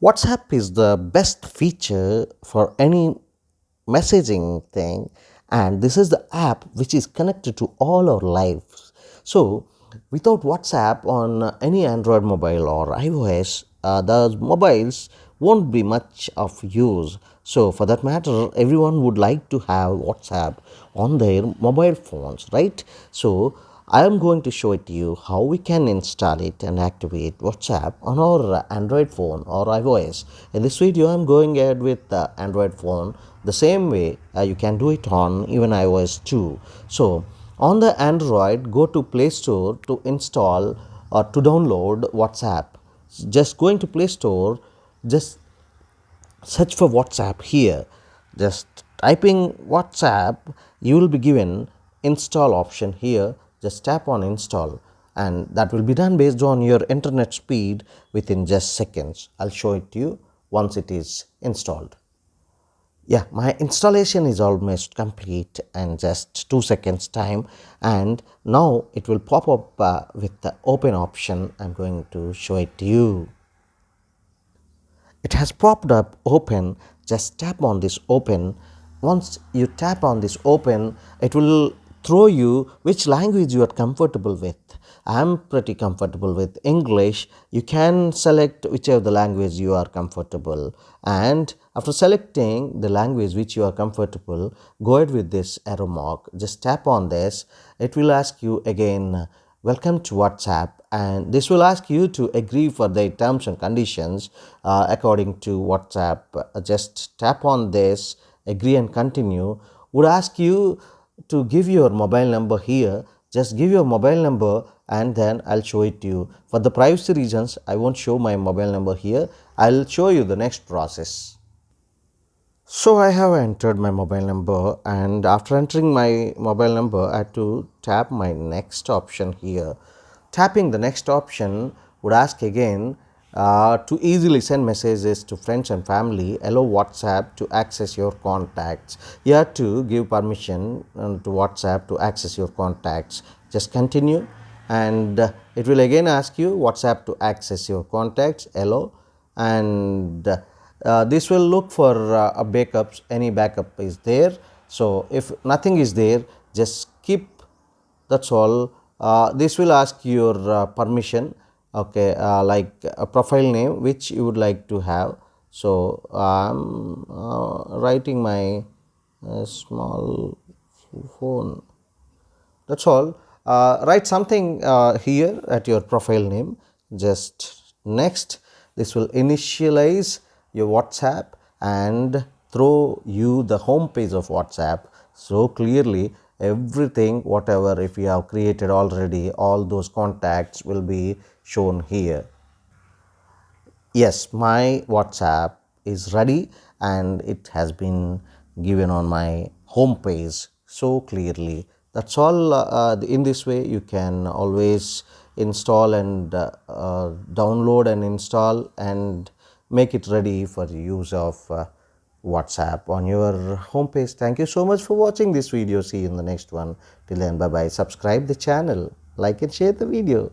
WhatsApp is the best feature for any messaging thing, and this is the app which is connected to all our lives. So without WhatsApp on any Android mobile or iOS, the mobiles won't be much of use. So for that matter, everyone would like to have WhatsApp on their mobile phones, right? So I am going to show it to you how we can install it and activate WhatsApp on our Android phone or iOS. In this video, I'm going ahead with the Android phone. The same way you can do it on even iOS too. So on the Android, go to Play Store to install or to download WhatsApp. Just going to Play Store, just search for WhatsApp here. Just typing WhatsApp, you will be given install option here. Just tap on install, and that will be done based on your internet speed within just seconds. I'll show it to you once it is installed. Yeah, my installation is almost complete in just 2 seconds time, and now it will pop up with the open option. I'm going to show it to you. It has popped up open. Just tap on this open. Once you tap on this open, it will throw you which language you are comfortable with. I'm pretty comfortable with English. You can select whichever the language you are comfortable, and after selecting the language which you are comfortable, go ahead with this arrow mark. Just tap on this. It will ask you again, welcome to WhatsApp, and this will ask you to agree for the terms and conditions according to WhatsApp. Just tap on this, agree and continue. Would ask you to give your mobile number here. Just give your mobile number, and then I'll show it to you. For the privacy reasons, I won't show my mobile number here. I'll show you the next process. So I have entered my mobile number, and after entering my mobile number, I had to tap my next option here. Tapping the next option would ask again to easily send messages to friends and family. Allow WhatsApp to access your contacts. You have to give permission to WhatsApp to access your contacts. Just continue, and it will again ask you WhatsApp to access your contacts. Allow, and this will look for a backups. Any backup is there. So if nothing is there, just skip. That's all. This will ask your permission, okay, like a profile name which you would like to have. So I'm writing my small phone. That's all. Write something here at your profile name. Just next. This will initialize your WhatsApp and throw you the home page of WhatsApp. So clearly everything, whatever if you have created already, all those contacts will be shown here. Yes, my WhatsApp is ready, and it has been given on my home page so clearly. That's all. In this way, you can always install and download and install and make it ready for the use of WhatsApp on your home page. Thank you so much for watching this video. See you in the next one. Till then, bye bye. Subscribe the channel, like and share the video.